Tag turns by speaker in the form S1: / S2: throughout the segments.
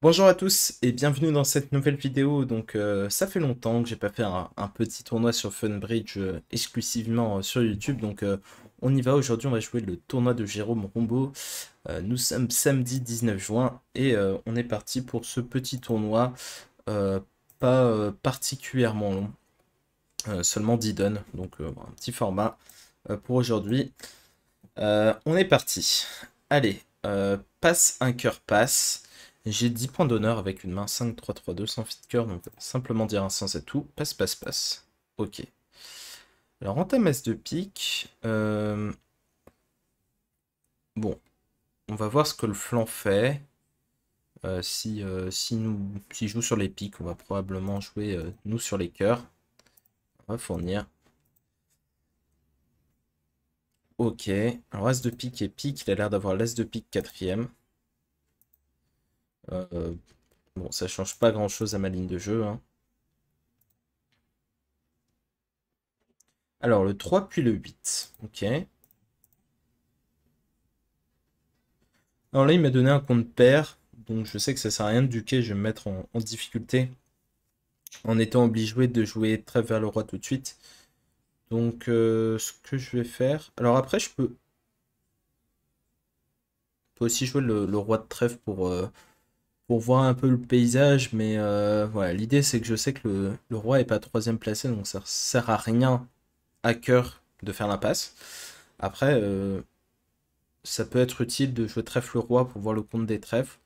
S1: Bonjour à tous et bienvenue dans cette nouvelle vidéo. Ça fait longtemps que j'ai pas fait un petit tournoi sur Funbridge exclusivement sur YouTube. On y va aujourd'hui, on va jouer le tournoi de Jérôme Rombaud. Nous sommes samedi 19 juin et on est parti pour ce petit tournoi euh, pas particulièrement long, seulement 10 dons. Un petit format pour aujourd'hui. On est parti. Allez, passe un cœur passe. J'ai 10 points d'honneur avec une main 5, 3, 3, 2 sans fit cœur, donc simplement dire un sens à tout. Passe, passe, passe. Ok. Alors, entame As de pique. Bon, on va voir ce que le flanc fait. S'il joue sur les piques, on va probablement jouer nous sur les cœurs. On va fournir. Ok. Alors, As de pique et pique, il a l'air d'avoir l'As de pique quatrième. Euh, bon, ça change pas grand-chose à ma ligne de jeu, hein. Alors, le 3 puis le 8. Ok. Alors là, il m'a donné un compte pair. Donc, je sais que ça sert à rien de duquer. Je vais me mettre en difficulté en étant obligé de jouer trèfle vers le roi tout de suite. Ce que je vais faire. Alors, après, je peux aussi jouer le roi de trèfle pour voir un peu le paysage. Mais voilà, l'idée, c'est que je sais que le roi est pas troisième placé. Donc, ça sert à rien à cœur de faire l'impasse. Après, ça peut être utile de jouer trèfle roi pour voir le compte des trèfles.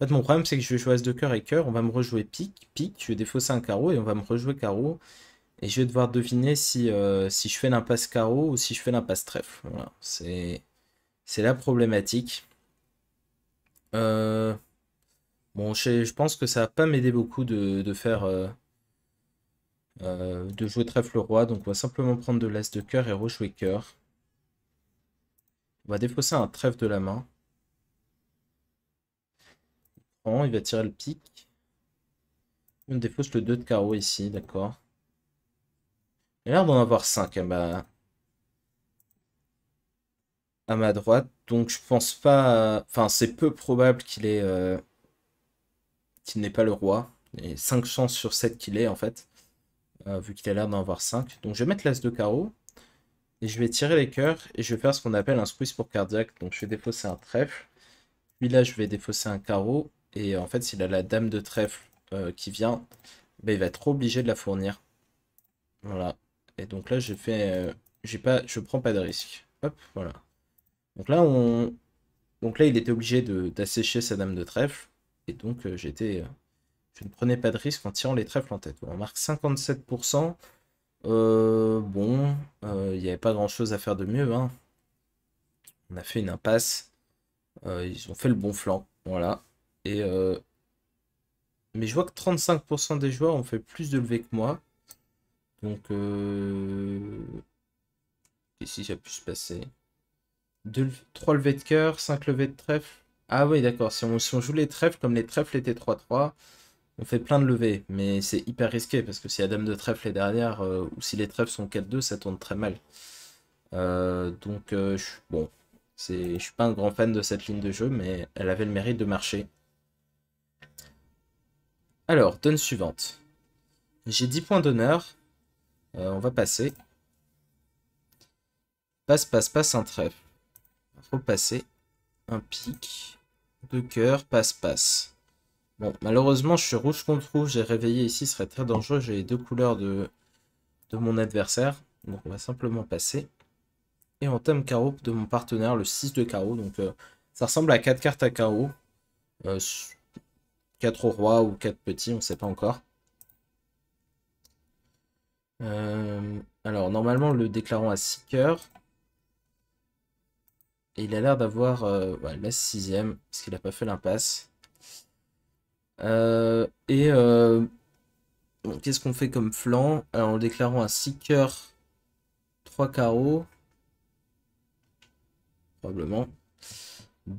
S1: En fait, mon problème, c'est que je vais jouer as de cœur et cœur. On va me rejouer pique, pique. Je vais défausser un carreau et on va me rejouer carreau. Et je vais devoir deviner si je fais l'impasse carreau ou si je fais l'impasse trèfle. Voilà, c'est la problématique. Euh, bon, je pense que ça va pas m'aider beaucoup de faire de jouer trèfle roi. Donc, on va simplement prendre de l'as de cœur et rejouer cœur. On va défausser un trèfle de la main. Il va tirer le pique. On défausse le 2 de carreau ici, d'accord. Il a l'air d'en avoir 5 à ma droite, donc je pense pas. Enfin, c'est peu probable qu'il n'ait pas le roi. Et 5 chances sur 7 qu'il ait en fait, vu qu'il a l'air d'en avoir 5. Donc je vais mettre l'as de carreau, et je vais tirer les cœurs, et je vais faire ce qu'on appelle un squeeze pour cardiaque. Donc je vais défausser un trèfle, puis là je vais défausser un carreau, et en fait s'il a la dame de trèfle qui vient, ben, il va être obligé de la fournir. Voilà. Et donc là je prends pas de risque. Hop, voilà. Donc là, il était obligé d'assécher sa dame de trèfle. Et donc, je ne prenais pas de risque en tirant les trèfles en tête. Voilà, on marque 57%. Bon, il n'y avait pas grand-chose à faire de mieux, hein. On a fait une impasse. Ils ont fait le bon flanc. Voilà. Et, mais je vois que 35% des joueurs ont fait plus de levées que moi. Donc, ici, ça a pu se passer. 3 levées de cœur, 5 levées de trèfle. Ah oui, d'accord. Si on joue les trèfles, comme les trèfles étaient 3-3, on fait plein de levées. Mais c'est hyper risqué parce que si la dame de trèfle est derrière, ou si les trèfles sont 4-2, ça tourne très mal. Bon, je suis pas un grand fan de cette ligne de jeu, mais elle avait le mérite de marcher. Alors, donne suivante. J'ai 10 points d'honneur. On va passer. Passe, passe, passe un trèfle. Repasser. Un pic. Deux cœurs, passe, passe. Bon, malheureusement, je suis rouge contre rouge. J'ai réveillé ici, ce serait très dangereux. J'ai les deux couleurs de mon adversaire. Donc, on va simplement passer. Et on thème carreau de mon partenaire, le 6 de carreau. Ça ressemble à 4 cartes à carreau. Euh, 4 au roi ou 4 petits, on ne sait pas encore. Alors, normalement, le déclarant à 6 cœurs. Et il a l'air d'avoir ouais, la sixième, parce qu'il n'a pas fait l'impasse. Euh, et euh, bon, qu'est-ce qu'on fait comme flanc? Alors, en le déclarant à 6 cœurs, 3 carreaux, probablement.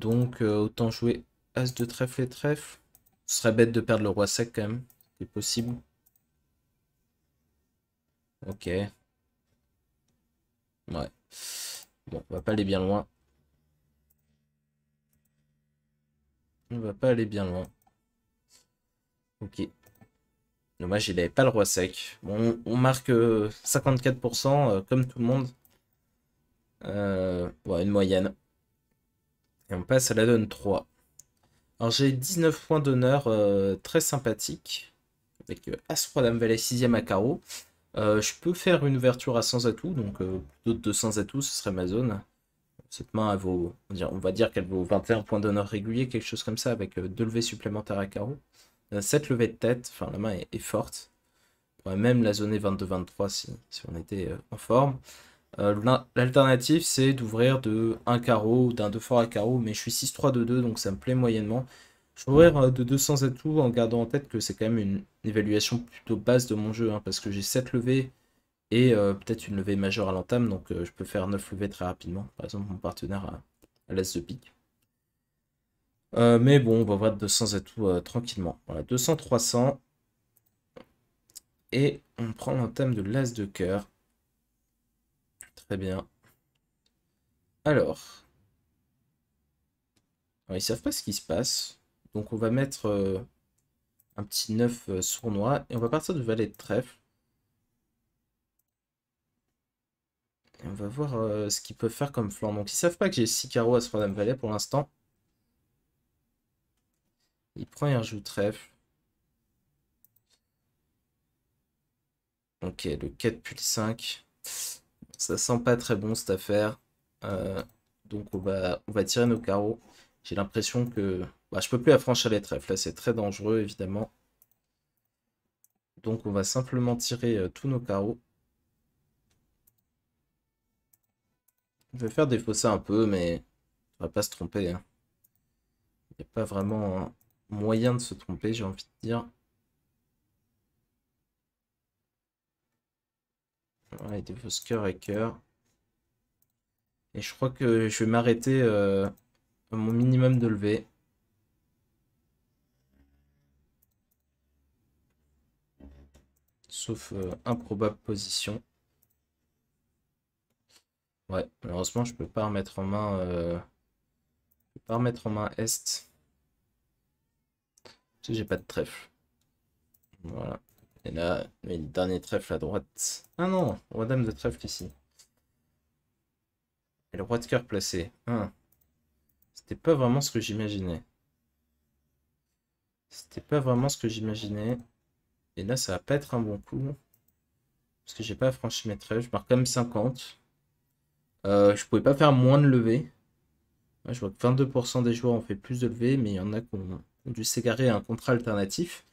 S1: Autant jouer As de trèfle et trèfle. Ce serait bête de perdre le roi sec quand même. C'est possible. Ok. Ouais. Bon, on va pas aller bien loin. On va pas aller bien loin. Ok. Dommage, il n'avait pas le roi sec. Bon, on marque 54%, comme tout le monde. Ouais, une moyenne. Et on passe à la donne 3. Alors j'ai 19 points d'honneur très sympathiques. Avec As-Roi Dame Valet 6ème à carreau. Je peux faire une ouverture à 100 atouts, donc plutôt de 200 atouts, ce serait ma zone. Cette main, elle vaut, on va dire qu'elle vaut 21 points d'honneur réguliers, quelque chose comme ça, avec 2 levées supplémentaires à carreau. 7 levées de tête, enfin la main est forte. On pourrait même la zoner 22-23 si on était en forme. L'alternative, c'est d'ouvrir de 1 carreau ou d'un 2 fort à carreau, mais je suis 6-3-2-2, donc ça me plaît moyennement. Je vais ouvrir de 200 atouts en gardant en tête que c'est quand même une évaluation plutôt basse de mon jeu, hein, parce que j'ai 7 levées et peut-être une levée majeure à l'entame, donc je peux faire 9 levées très rapidement. Par exemple, mon partenaire à l'as de pique. Mais bon, on va ouvrir de 200 atouts tranquillement. Voilà, 200-300. Et on prend l'entame de l'as de cœur. Très bien. Alors, ils savent pas ce qui se passe. Donc on va mettre un petit 9 sournois. Et on va partir du valet de trèfle. Et on va voir ce qu'ils peuvent faire comme flanc. Donc ils savent pas que j'ai 6 carreaux à ce dame valet pour l'instant. Il prend et rejoue trèfle. Ok, le 4 puis le 5. Ça sent pas très bon cette affaire. Euh, donc on va tirer nos carreaux. J'ai l'impression que bah, je peux plus affranchir les trèfles. Là c'est très dangereux évidemment. Donc on va simplement tirer tous nos carreaux. Je vais faire défausser un peu, mais on va pas se tromper, hein. Il n'y a pas vraiment un moyen de se tromper, j'ai envie de dire. Ouais, défausse cœur et cœur. Et je crois que je vais m'arrêter à mon minimum de levée. Sauf improbable position. Ouais, malheureusement, je peux pas remettre en main, je peux pas remettre en main Est. Parce que j'ai pas de trèfle. Voilà. Et là, le dernier trèfle à droite. Ah non, roi dame de trèfle ici. Et le roi de cœur placé. Ah, c'était pas vraiment ce que j'imaginais. C'était pas vraiment ce que j'imaginais. Et là, ça va pas être un bon coup. Parce que j'ai pas franchi mes trèfles. Je marque quand même 50. Je pouvais pas faire moins de levées. Ouais, je vois que 22% des joueurs ont fait plus de levées, mais il y en a qui ont dû s'égarer à un contrat alternatif.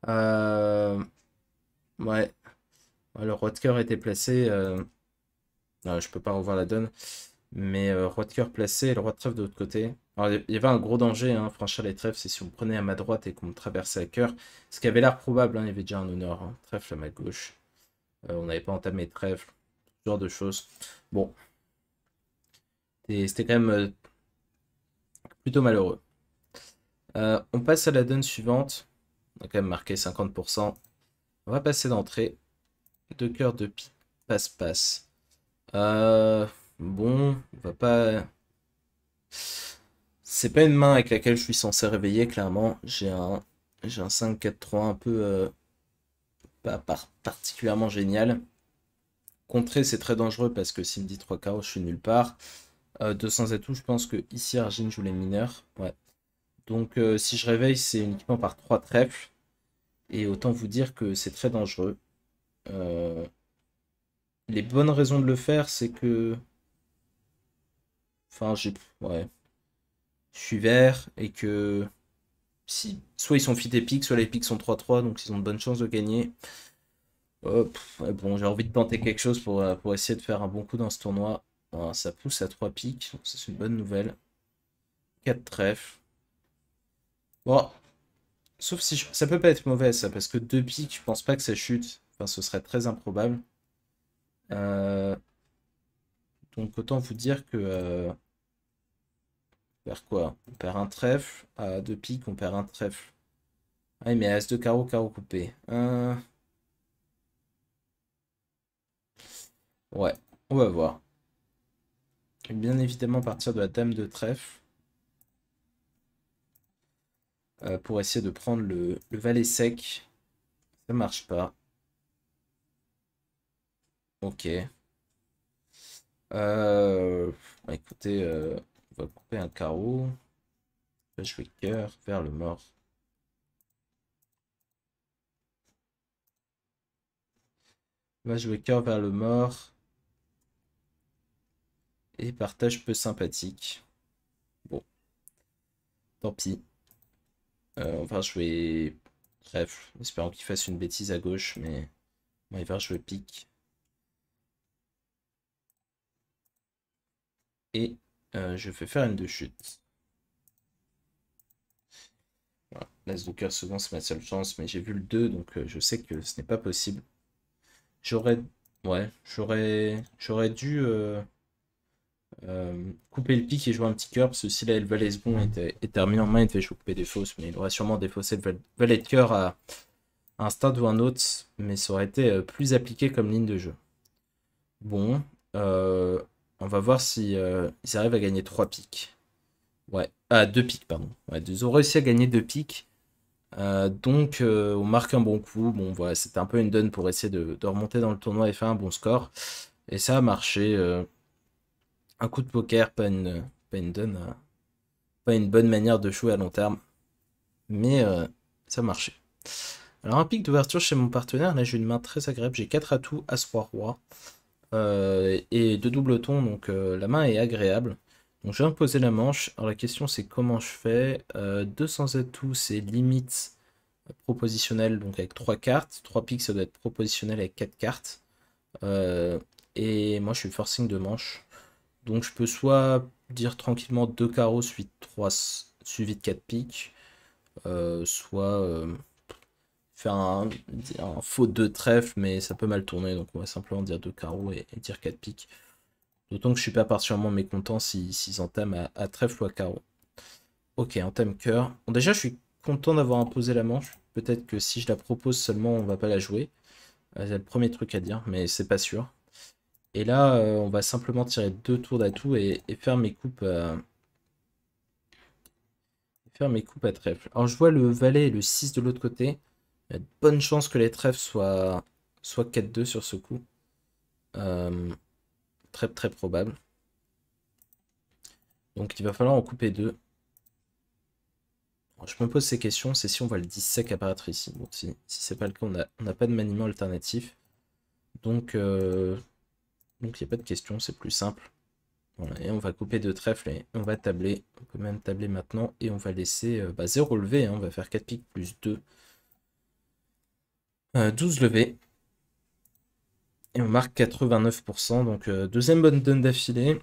S1: Euh, ouais. Ouais, le roi de cœur était placé. Je peux pas revoir la donne. Mais roi de cœur placé et le roi de trèfle de l'autre côté. Alors, il y avait un gros danger, hein, franchir les trèfles, c'est si on prenait à ma droite et qu'on me traversait à cœur. Ce qui avait l'air probable, hein, il y avait déjà un honneur, hein, trèfle à ma gauche. On n'avait pas entamé trèfle, ce genre de choses. Bon, c'était quand même plutôt malheureux. On passe à la donne suivante. On a quand même marqué 50%. On va passer d'entrée. Deux cœurs de pique, passe-passe. Euh, bon, on va pas. C'est pas une main avec laquelle je suis censé réveiller, clairement. J'ai un 5-4-3 un peu pas particulièrement génial. Contrer, c'est très dangereux parce que s'il me dit 3 KO, je suis nulle part. 200 atouts, je pense que ici Argine joue les mineurs. Ouais. Donc si je réveille, c'est uniquement par 3 trèfles. Et autant vous dire que c'est très dangereux. Euh, les bonnes raisons de le faire, c'est que. Enfin, ouais. Je suis vert et que. Si, soit ils sont fit épiques, soit les piques sont 3-3, donc ils ont de bonnes chances de gagner. Ouais, bon, j'ai envie de tenter quelque chose pour essayer de faire un bon coup dans ce tournoi. Voilà, ça pousse à 3 piques, donc ça c'est une bonne nouvelle. 4 trèfles. Bon, sauf si ça peut pas être mauvais ça, parce que 2 piques, je pense pas que ça chute. Enfin, ce serait très improbable. Euh, donc autant vous dire que... on perd quoi? On perd un trèfle. À 2 piques, on perd un trèfle. Ah oui, mais As de carreau, carreau coupé. Ouais, on va voir. Bien évidemment partir de la dame de trèfle. pour essayer de prendre le valet sec. Ça marche pas. Ok. Bah, écoutez, on va couper un carreau. On va jouer cœur vers le mort. On va jouer cœur vers le mort. Et partage peu sympathique. Bon, tant pis. On va jouer trèfle, espérant qu'il fasse une bêtise à gauche, mais bon, il va jouer pique. Et je vais faire une de chute. Voilà. L'as de cœur souvent c'est ma seule chance, mais j'ai vu le 2, donc je sais que ce n'est pas possible. J'aurais ouais, j'aurais dû couper le pique et jouer un petit cœur, parce que si là le valet second est terminé en main, il devait jouer couper des fausses, mais il aurait sûrement défaussé le valet de cœur à un stade ou un autre, mais ça aurait été plus appliqué comme ligne de jeu. Bon, on va voir si ils arrivent à gagner 3 piques. Ouais, ah, 2 piques, pardon. Ouais, ils ont réussi à gagner 2 piques. Donc, on marque un bon coup. Bon, voilà, c'était un peu une donne pour essayer de remonter dans le tournoi et faire un bon score. Et ça a marché. Un coup de poker, pas une donne, pas une bonne manière de jouer à long terme. Mais ça marchait. Alors, un pic d'ouverture chez mon partenaire. Là, j'ai une main très agréable. J'ai 4 atouts, As-Roi, Roi. Et 2 double tons, donc la main est agréable. Donc je viens de poser la manche. Alors la question c'est comment je fais. 200 atouts, c'est limite propositionnel, donc avec 3 cartes. 3 piques, ça doit être propositionnel avec 4 cartes. Euh, et moi je suis forcing de manche. Donc je peux soit dire tranquillement 2 carreaux suivi de 3, suivi de 4 piques. Soit faire un faux 2 trèfle, mais ça peut mal tourner. Donc on va simplement dire 2 carreaux et dire 4 piques. D'autant que je suis pas particulièrement mécontent s'ils entament à trèfle ou à carreau. Ok, entame cœur. Bon, déjà, je suis content d'avoir imposé la manche. Peut-être que si je la propose seulement, on va pas la jouer. C'est le premier truc à dire, mais c'est pas sûr. Et là, on va simplement tirer 2 tours d'atout et faire mes coupes à trèfle. Alors, je vois le valet et le 6 de l'autre côté. Il y a de bonnes chances que les trèfles soient 4-2 sur ce coup. Très très probable. Donc, il va falloir en couper 2. Je me pose ces questions, c'est si on voit le 10 sec apparaître ici. Bon, si c'est pas le cas, on n'a pas de maniement alternatif. Donc, il n'y a pas de question, c'est plus simple. Voilà, et on va couper de trèfle et on va tabler. On peut même tabler maintenant et on va laisser 0 levé. Hein, on va faire 4 piques plus 2. 12 levés. Et on marque 89%. Donc, deuxième bonne donne d'affilée.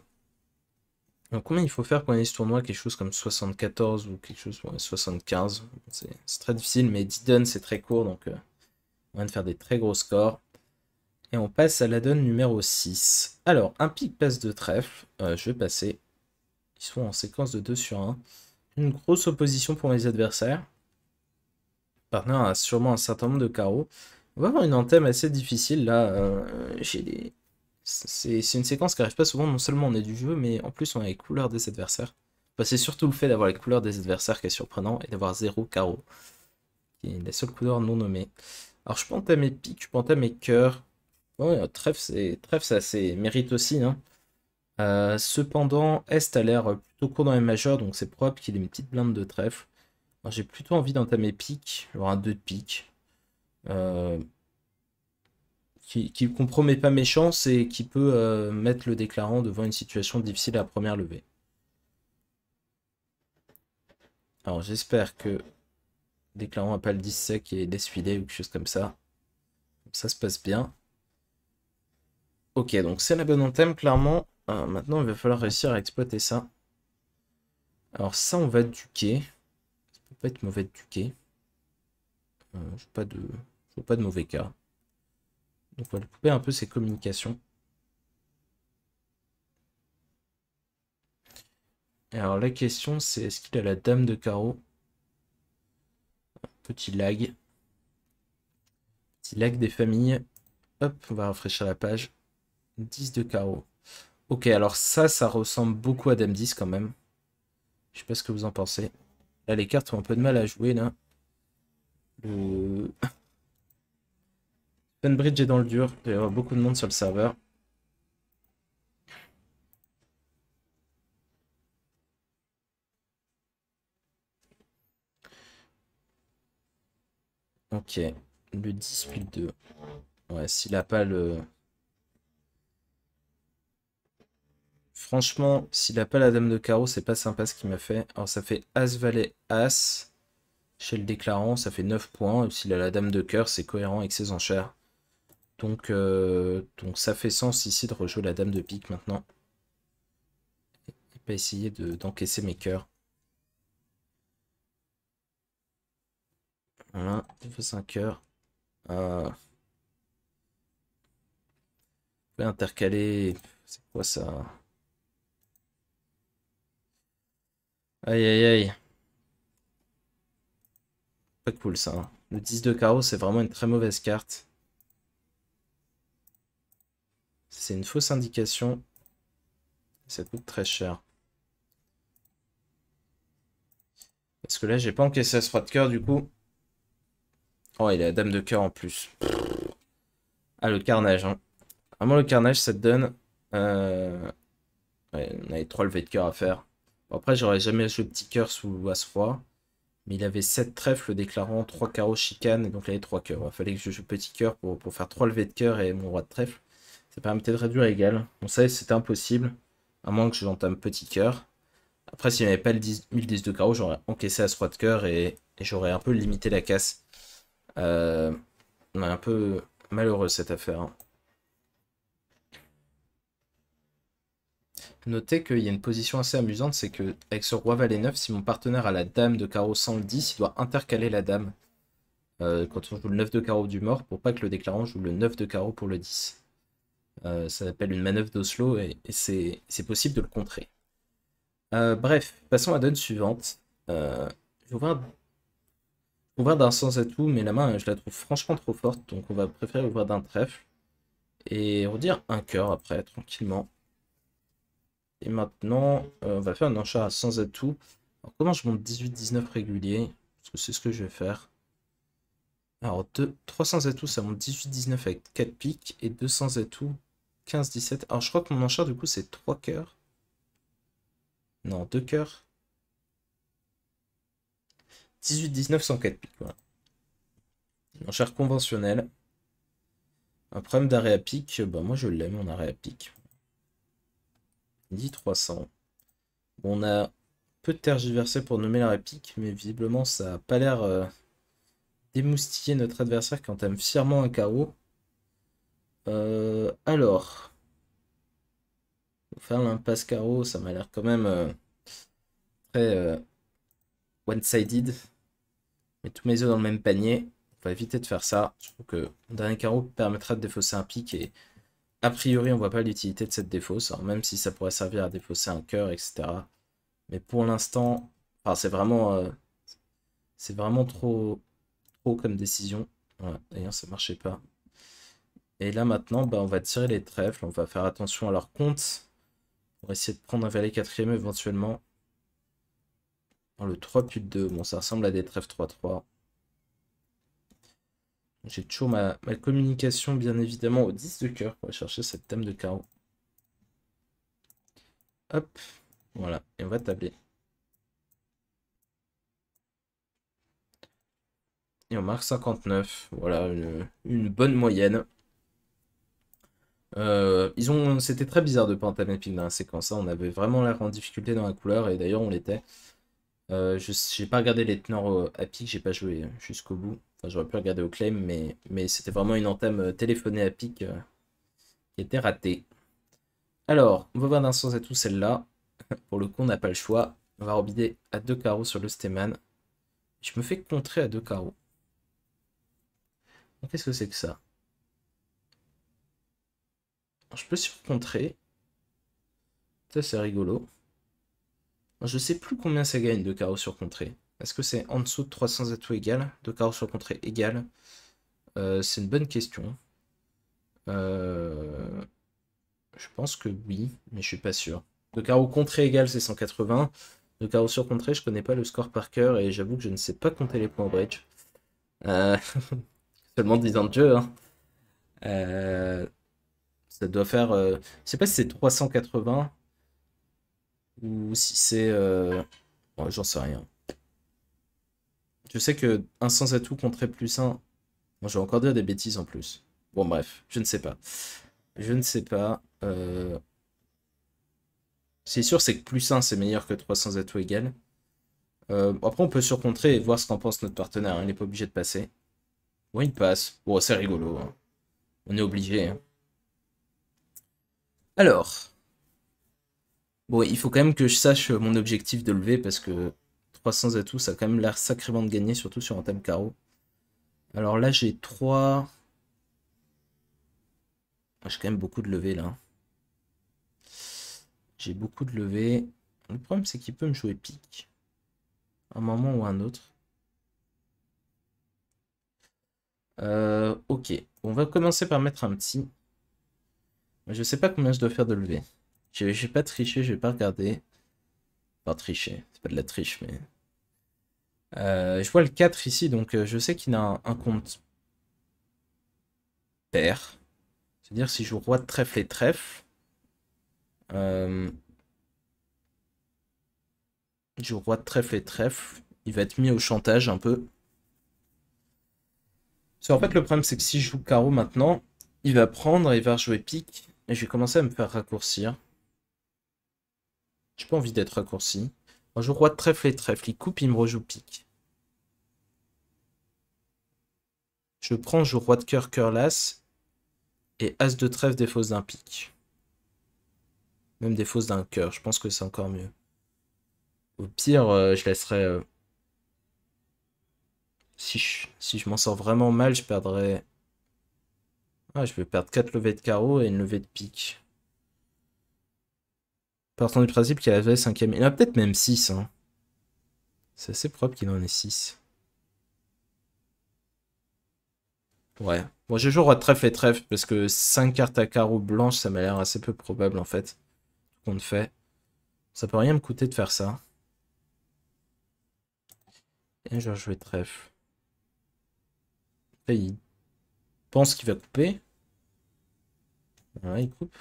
S1: Donc, combien il faut faire pour gagner ce tournoi? Quelque chose comme 74 ou quelque chose, ouais, 75. C'est très difficile, mais 10 donnes, c'est très court. Donc, on vient de faire des très gros scores. Et on passe à la donne numéro 6. Alors, un pic passe de trèfle. Je vais passer. Ils sont en séquence de 2 sur 1. Une grosse opposition pour mes adversaires. Le partenaire a sûrement un certain nombre de carreaux. On va avoir une entame assez difficile là. C'est une séquence qui n'arrive pas souvent. Non seulement on est du jeu, mais en plus on a les couleurs des adversaires. Enfin, c'est surtout le fait d'avoir les couleurs des adversaires qui est surprenant et d'avoir 0 carreau. Qui est la seule couleur non nommée. Alors je peux entamer pique, je peux entamer cœur. Ouais, trèfle, c'est assez mérite aussi. Hein. Cependant, Est a l'air plutôt court dans les majeurs, donc c'est probable qu'il ait une petite blinde de trèfle. J'ai plutôt envie d'entamer pique, genre un 2 de pique. Qui compromet pas mes chances et qui peut mettre le déclarant devant une situation difficile à la première levée. Alors j'espère que le déclarant n'a pas le 10 sec et desfilé ou quelque chose comme ça. Ça se passe bien. Ok, donc c'est la bonne entame, clairement. Maintenant, il va falloir réussir à exploiter ça. Alors ça, on va duquer. Ça peut pas être mauvais de duquer. Je vois pas de mauvais cas. Donc on va lui couper un peu ses communications. Et alors la question, c'est est-ce qu'il a la dame de carreau? Petit lag. Petit lag des familles. Hop, on va rafraîchir la page. 10 de carreau. Ok, alors ça ressemble beaucoup à dame 10 quand même. Je sais pas ce que vous en pensez. Là, les cartes ont un peu de mal à jouer, là. Le Funbridge est dans le dur. Il va y avoir beaucoup de monde sur le serveur. Ok. Le 10 puis le 2. Ouais, s'il a pas le... Franchement, s'il a pas la dame de carreau, c'est pas sympa ce qu'il m'a fait. Alors ça fait As, Valet, As. Chez le déclarant, ça fait 9 points. S'il a la dame de cœur, c'est cohérent avec ses enchères. Donc ça fait sens ici de rejouer la dame de pique maintenant. Et pas essayer d'encaisser mes cœurs. Voilà, il faut 5 cœurs. Intercaler, c'est quoi ça? Aïe aïe aïe. Pas cool ça, hein. Le 10 de carreau, c'est vraiment une très mauvaise carte. C'est une fausse indication. Ça coûte très cher. Parce que là, j'ai pas encaissé As-Roi de cœur du coup. Oh, il a la dame de cœur en plus. Ah, le carnage, hein. Vraiment, le carnage, ça te donne. Ouais, on avait 3 levées de cœur à faire. Bon, après, j'aurais jamais joué petit cœur sous As-Roi. Mais il avait 7 trèfles déclarant 3 carreaux chicane. Et donc, il avait 3 cœurs. Il fallait que je joue petit cœur pour faire 3 levées de cœur et mon roi de trèfle. Ça permettait de réduire égal. On savait que c'était impossible. À moins que j'entame petit cœur. Après, s'il n'y avait pas le 10 de carreau, j'aurais encaissé As-Roi de cœur et j'aurais un peu limité la casse. On est un peu malheureux cette affaire, hein. Notez qu'il y a une position assez amusante, c'est que avec ce roi valet 9, si mon partenaire a la dame de carreau sans le 10, il doit intercaler la dame quand on joue le 9 de carreau du mort pour pas que le déclarant joue le 9 de carreau pour le 10. Ça s'appelle une manœuvre d'Oslo et c'est possible de le contrer. Bref, passons à la donne suivante. Je vais ouvrir d'un sans atout, mais la main je la trouve franchement trop forte, donc on va préférer ouvrir d'un trèfle. Et redire un cœur après, tranquillement. Et maintenant, on va faire un enchère à sans atout. Alors, comment je monte 18-19 régulier? Parce que c'est ce que je vais faire. Alors, 300 atouts, ça monte 18-19 avec 4 piques. Et 200 atouts, 15-17. Alors, je crois que mon enchère, du coup, c'est 3 cœurs. Non, 2 cœurs. 18-19 sans 4 piques, voilà. Une enchère conventionnelle. Un problème d'arrêt à pique, bah moi je l'aime, mon arrêt à pique. 10-300. Bon, on a peu de tergiversé pour nommer l'arrêt pique, mais visiblement ça n'a pas l'air d'émoustiller notre adversaire qui entame fièrement un KO. Alors, faire l'impasse carreau, ça m'a l'air quand même très one-sided. Mais tous mes œufs dans le même panier. On va éviter de faire ça. Je trouve que mon dernier carreau permettra de défausser un pic et a priori on voit pas l'utilité de cette défausse. Alors, même si ça pourrait servir à défausser un cœur, etc. Mais pour l'instant, enfin, c'est vraiment trop comme décision. Voilà, d'ailleurs ça marchait pas. Et là maintenant, bah, on va tirer les trèfles, on va faire attention à leur compte. On va essayer de prendre un valet quatrième éventuellement. Dans le 3 puis 2, bon ça ressemble à des trèfles 3-3. J'ai toujours ma communication bien évidemment au 10 de cœur pour aller chercher cette dame de carreau. Hop, voilà, et on va tabler. Et on marque 59, voilà, une bonne moyenne. C'était très bizarre de pas entamer pique dans la séquence, hein. On avait vraiment l'air en difficulté dans la couleur, et d'ailleurs on l'était. J'ai pas regardé les teneurs à pique, j'ai pas joué jusqu'au bout. Enfin, j'aurais pu regarder au claim, mais c'était vraiment une entame téléphonée à pique qui était ratée. Alors, on va voir d'un sens à tout celle-là. Pour le coup, on n'a pas le choix. On va rebider à 2 carreaux sur le Stéman. Je me fais contrer à 2 carreaux. Qu'est-ce que c'est que ça? Je peux surcontrer. Ça, c'est rigolo. Je sais plus combien ça gagne de carreaux surcontrés. Est-ce que c'est en dessous de 300 atouts égal? 2 carreaux surcontrés égal? C'est une bonne question. Je pense que oui, mais je suis pas sûr. 2 carreaux contrés égal, c'est 180. Le carreau surcontré, je connais pas le score par cœur et j'avoue que je ne sais pas compter les points au bridge. Euh, Seulement 10 ans de jeu, hein. Euh, Ça doit faire. Je sais pas si c'est 380 ou si c'est. Ouais, j'en sais rien. Je sais que un sans atout contre plus un. Moi, je vais encore dire des bêtises en plus. Bon, bref, je ne sais pas. Je ne sais pas. C'est sûr, c'est que plus un c'est meilleur que 300 atouts égal. Après, on peut surcontrer et voir ce qu'en pense notre partenaire, hein. Il n'est pas obligé de passer. Ouais, il passe. Bon, c'est rigolo, hein. On est obligé, hein. Alors, bon, il faut quand même que je sache mon objectif de lever parce que 300 atouts, ça a quand même l'air sacrément de gagner, surtout sur un thème carreau. Alors là, j'ai 3. J'ai quand même beaucoup de levées là. J'ai beaucoup de levées. Le problème, c'est qu'il peut me jouer pique. À un moment ou à un autre. Ok. On va commencer par mettre un petit. Je sais pas combien je dois faire de levées. J'ai pas triché, je vais pas regarder. Pas tricher, c'est pas de la triche, mais. Je vois le 4 ici, donc je sais qu'il a un compte pair. C'est-à-dire si je joue roi de trèfle et trèfle. Euh, je joue roi de trèfle et trèfle. Il va être mis au chantage un peu. Parce qu'en fait, le problème, c'est que si je joue carreau maintenant, il va prendre et il va rejouer pique. Et je vais commencer à me faire raccourcir. J'ai pas envie d'être raccourci. Moi, je joue roi de trèfle et trèfle. Il coupe, il me rejoue pique. Je prends, je joue roi de cœur, cœur, l'as. Et as de trèfle défausse d'un pique. Même défausse d'un cœur. Je pense que c'est encore mieux. Au pire, je laisserai. Si je m'en sors vraiment mal, je perdrai. Ah, je vais perdre 4 levées de carreau et une levée de pique. Partant du principe qu'il avait 5ème. Il en a peut-être même 6, hein. C'est assez propre qu'il en ait 6. Ouais. Moi, je joue roi de trèfle et trèfle parce que 5 cartes à carreau blanche, ça m'a l'air assez peu probable en fait. Qu'on fait. Ça peut rien me coûter de faire ça. Et je vais jouer trèfle. Là, il pense qu'il va couper. Ouais, il coupe.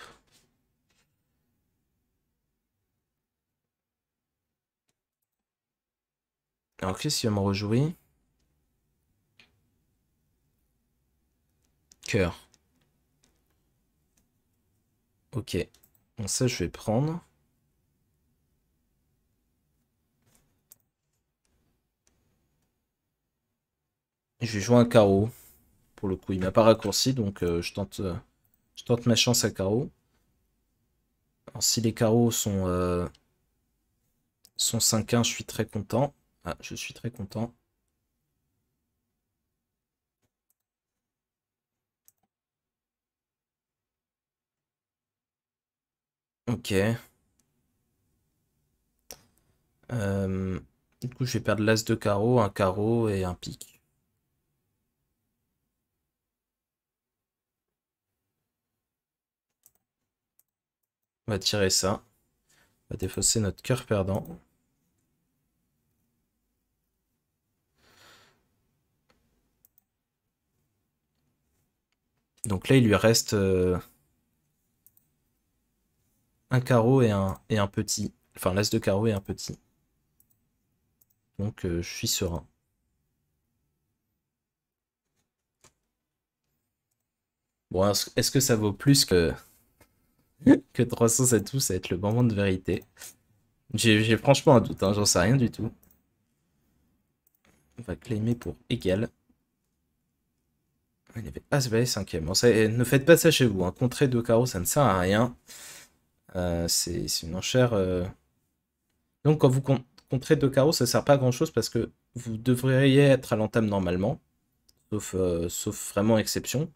S1: Alors, qu'est-ce qu'il va me rejouer? Cœur. Ok. Bon, ça, je vais prendre. Je vais jouer un carreau. Pour le coup, il m'a pas raccourci, donc je tente ma chance à carreau. Alors, si les carreaux sont 5-1, je suis très content. Ah, je suis très content. Ok. Du coup, je vais perdre l'as de carreau, un carreau et un pique. On va tirer ça. On va défausser notre cœur perdant. Donc là, il lui reste un carreau et un petit. Enfin, l'as de carreau et un petit. Donc, je suis serein. Bon, est-ce que ça vaut plus que 307 tout? Ça va être le moment de vérité. J'ai franchement un doute, hein, j'en sais rien du tout. On va claimer pour égal. Il y avait As-Valet 5ème. Bon, ne faites pas ça chez vous, hein. Contrer 2 carreaux, ça ne sert à rien. C'est une enchère. Donc, quand vous contrez 2 carreaux, ça ne sert pas à grand chose parce que vous devriez être à l'entame normalement. Sauf vraiment exception.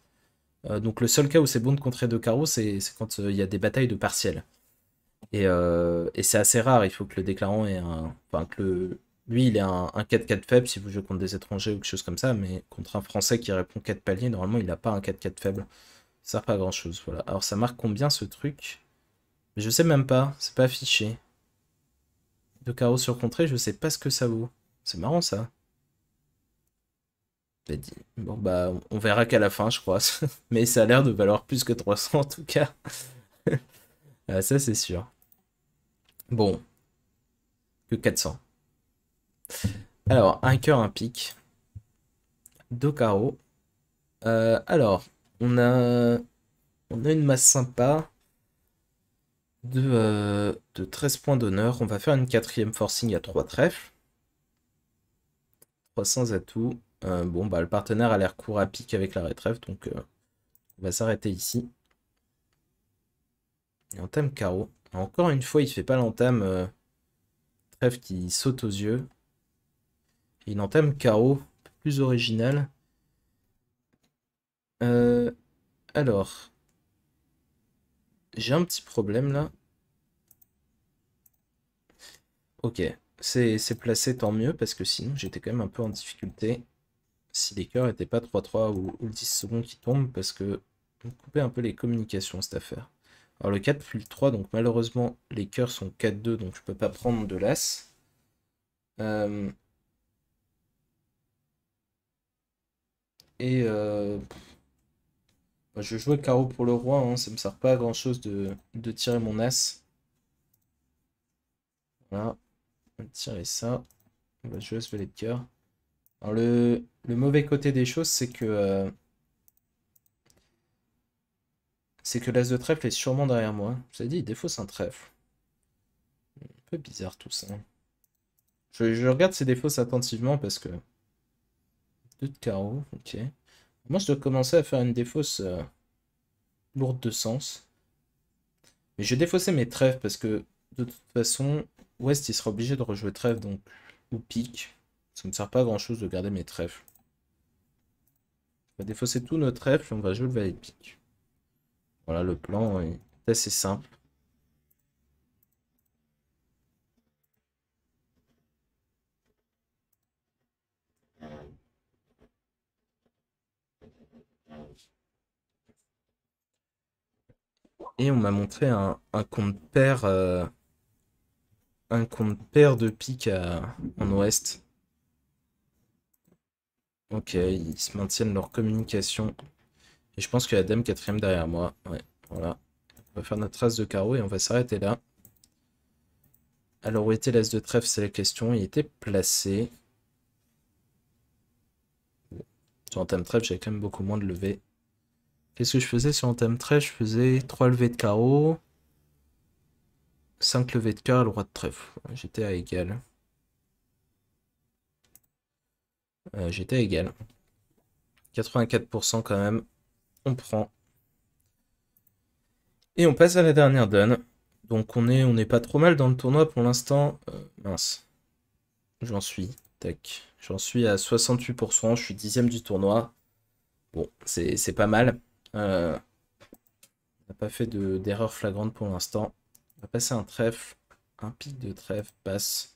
S1: Donc, le seul cas où c'est bon de contrer 2 carreaux, c'est quand il y a des batailles de partiels. Et c'est assez rare, il faut que le déclarant ait un. Enfin, lui, il ait un 4-4 faible si vous jouez contre des étrangers ou quelque chose comme ça, mais contre un Français qui répond 4 paliers, normalement, il n'a pas un 4-4 faible. Ça sert pas à grand chose, voilà. Alors, ça marque combien ce truc? Mais je sais même pas, c'est pas affiché. De carreau sur contrée, je sais pas ce que ça vaut. C'est marrant ça. Bon bah on verra qu'à la fin je crois. Mais ça a l'air de valoir plus que 300 en tout cas. Ah, ça c'est sûr. Bon, que 400. Alors, un cœur, un pic. Deux carreaux. Alors, on a, on a une masse sympa de 13 points d'honneur. On va faire une quatrième forcing à 3 trèfles. 300 atouts. Bon, bah le partenaire a l'air court à pic avec la trèfle, donc on va s'arrêter ici. Et entame carreau. Encore une fois, il fait pas l'entame trèfle qui saute aux yeux. Et il entame carreau, plus original. Euh, alors, j'ai un petit problème là. Ok, c'est placé, tant mieux, parce que sinon j'étais quand même un peu en difficulté si les cœurs n'étaient pas 3-3 ou le 10 secondes qui tombent, parce que on coupait un peu les communications cette affaire. Alors le 4 puis le 3, donc malheureusement les cœurs sont 4-2, donc je peux pas prendre de l'as. Euh, et bah, je vais jouer carreau pour le roi, hein, ça me sert pas à grand chose de tirer mon as. Voilà, on va tirer ça. On va jouer ce valet de cœur. Alors le mauvais côté des choses, c'est que l'as de trèfle est sûrement derrière moi. Je vous ai dit, il défausse un trèfle. Un peu bizarre tout ça. Je regarde ces défausses attentivement parce que... Deux de carreau, ok. Moi, je dois commencer à faire une défausse lourde de sens. Mais je vais défausser mes trèfles parce que, de toute façon, West, il sera obligé de rejouer trèfle, donc... Ou pique. Ça me sert pas à grand-chose de garder mes trèfles. On va défausser tous nos trèfles, on va jouer le valet de pique. Voilà, le plan est assez simple. Et on m'a montré un compte pair, un compte pair de pique en ouest. Ok, ils se maintiennent leur communication. Et je pense qu'il y a Dame quatrième derrière moi. Ouais, voilà. On va faire notre as de carreau et on va s'arrêter là. Alors où était l'as de trèfle, c'est la question. Il était placé. Sur un thème trèfle, j'avais quand même beaucoup moins de levées. Qu'est-ce que je faisais sur un thème trèfle? Je faisais 3 levées de carreau, 5 levées de cœur et le roi de trèfle. J'étais à égal. J'étais à égal. 84% quand même. On prend. Et on passe à la dernière donne. Donc on est pas trop mal dans le tournoi pour l'instant. Mince. J'en suis. Tac. J'en suis à 68%. Je suis 10ème du tournoi. Bon, c'est pas mal. On n'a pas fait d'erreur flagrante pour l'instant. On va passer un trèfle. Un pic de trèfle passe.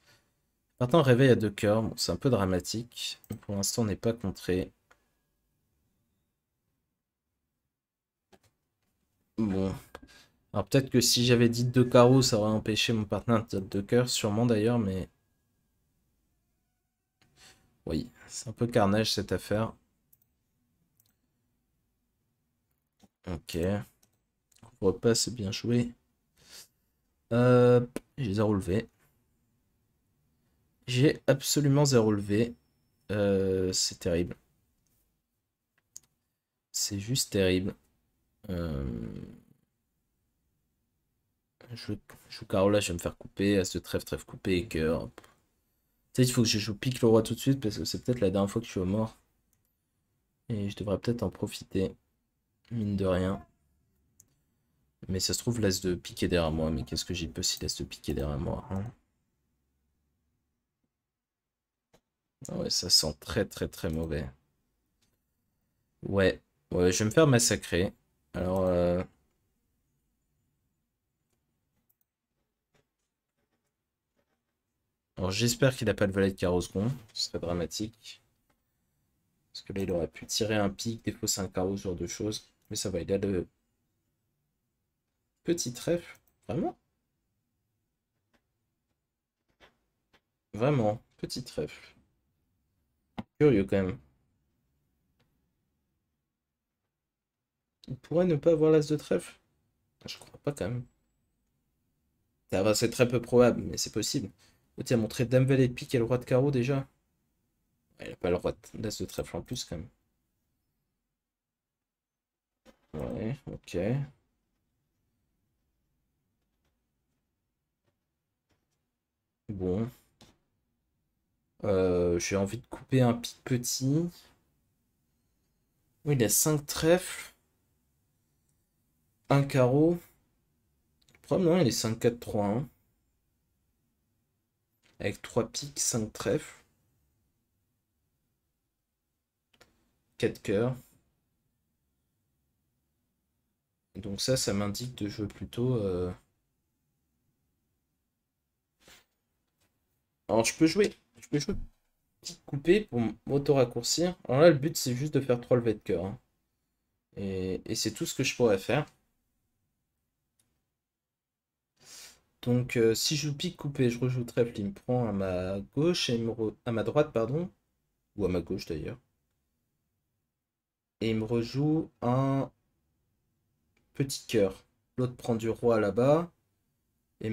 S1: Maintenant, réveil à deux cœurs. Bon, c'est un peu dramatique. Mais pour l'instant, on n'est pas contré. Bon. Alors peut-être que si j'avais dit deux carreaux, ça aurait empêché mon partenaire de dire deux cœurs. Sûrement d'ailleurs, mais... Oui, c'est un peu carnage cette affaire. Ok. Repas, c'est bien joué. J'ai zéro levé. J'ai absolument zéro levé. C'est terrible. C'est juste terrible. Euh, je joue carreau là, je vais me faire couper. As de trèfle, trèfle coupé et cœur. Tu sais, il faut que je joue pique le roi tout de suite parce que c'est peut-être la dernière fois que je suis au mort. Et je devrais peut-être en profiter. Mine de rien. Mais ça se trouve, l'as de piquer derrière moi. Mais qu'est-ce que j'y peux si l'as de piquer derrière moi, hein? Ah ouais, ça sent très très très mauvais. Ouais, ouais, je vais me faire massacrer. Alors, alors j'espère qu'il n'a pas le valet de carreau second. Ce serait dramatique. Parce que là, il aurait pu tirer un pic, défausser un carreau, ce genre de choses. Mais ça va, il a le petit trèfle. Vraiment? Vraiment, petit trèfle. Curieux quand même. Il pourrait ne pas avoir l'as de trèfle? Je crois pas quand même. Ah bah, c'est très peu probable, mais c'est possible. Oh, tiens, montré Dame Valet de pique et le roi de carreau déjà. Ouais, il a pas le roi de l'as de trèfle en plus quand même. Ouais, ok. Bon. J'ai envie de couper un pic petit. Oui, il a 5 trèfles. Un carreau. Le problème, non, il est 5-4-3-1. Avec 3 piques, 5 trèfles. 4 cœurs. Donc ça m'indique de jouer plutôt... Alors je peux jouer pique coupé pour m'auto-raccourcir. Alors là, le but, c'est juste de faire 3 levées de cœur, hein. Et c'est tout ce que je pourrais faire. Donc si je joue pique coupé, je rejoue trèfle, il me prend à ma gauche et à ma droite, pardon. Ou à ma gauche d'ailleurs. Et il me rejoue un petit cœur. L'autre prend du roi là-bas. Et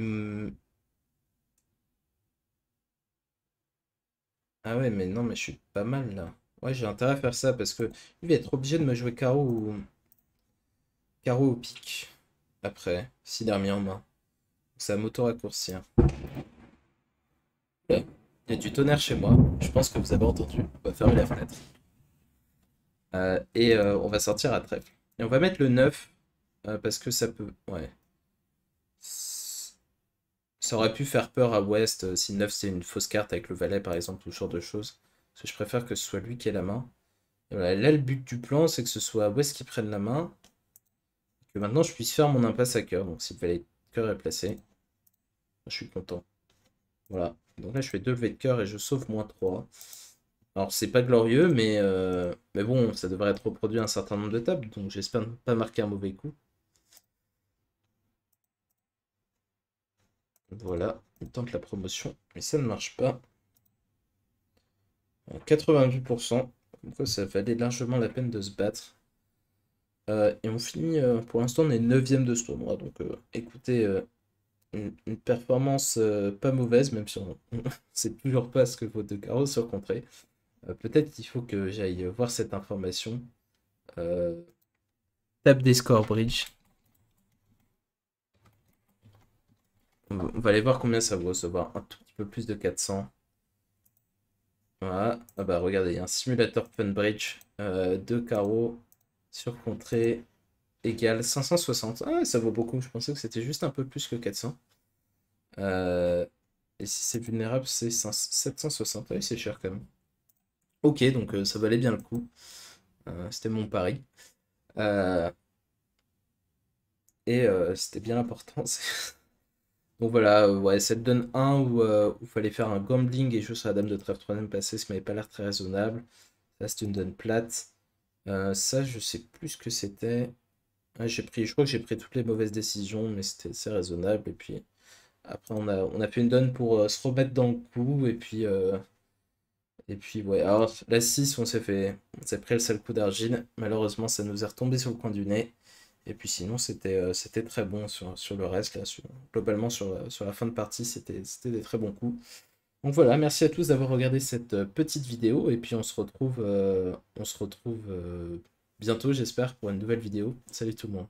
S1: Ah ouais, mais non, mais je suis pas mal là. Ouais, j'ai intérêt à faire ça parce que il va être obligé de me jouer carreau ou pique. Après, s'il a remis en main. Ça va m'auto-raccourcir. Là, il y a du tonnerre chez moi. Je pense que vous avez entendu. On va fermer la fenêtre. On va sortir à trèfle. Et on va mettre le 9 parce que ça peut. Ouais. Ça aurait pu faire peur à West si le 9 c'est une fausse carte avec le valet par exemple ou ce genre de choses. Parce que je préfère que ce soit lui qui ait la main. Et voilà, là le but du plan c'est que ce soit West qui prenne la main. Que maintenant je puisse faire mon impasse à cœur. Donc si le valet de cœur est placé, je suis content. Voilà. Donc là je fais 2 levées de cœur et je sauve -3. Alors c'est pas glorieux mais bon ça devrait être reproduit un certain nombre de tables. Donc j'espère ne pas marquer un mauvais coup. Voilà, il tente la promotion, mais ça ne marche pas. 88%, comme quoi ça valait largement la peine de se battre. Et on finit, pour l'instant, on est 9ème de ce tournoi. Donc, écoutez, une performance pas mauvaise, même si on sait toujours pas ce que vaut deux carreaux sur contrée. Peut-être qu'il faut que j'aille voir cette information. Euh, Table des scores bridge. On va aller voir combien ça vaut recevoir un tout petit peu plus de 400. Voilà. Ah bah regardez, il y a un simulateur Fun Bridge. 2 carreaux sur contrée égale 560. Ah, ça vaut beaucoup. Je pensais que c'était juste un peu plus que 400. Euh, et si c'est vulnérable, c'est 760. Oui, c'est cher quand même. Ok, donc ça valait bien le coup. C'était mon pari. Euh, C'était bien important. Donc voilà, ouais, ça te donne un où il fallait faire un gambling et jouer sur la dame de trèfle troisième passé, ça m'avait pas l'air très raisonnable. Là, c'est une donne plate. Ça, je sais plus ce que c'était. Ouais, je crois que j'ai pris toutes les mauvaises décisions, mais c'était assez raisonnable. Et puis après, on a fait une donne pour se remettre dans le coup. Et puis ouais. Alors, la 6 on s'est pris le sale coup d'argile. Malheureusement, ça nous est retombé sur le coin du nez. Et puis sinon, c'était très bon sur le reste. Là, globalement, sur la fin de partie, c'était des très bons coups. Donc voilà, merci à tous d'avoir regardé cette petite vidéo. Et puis on se retrouve bientôt, j'espère, pour une nouvelle vidéo. Salut tout le monde.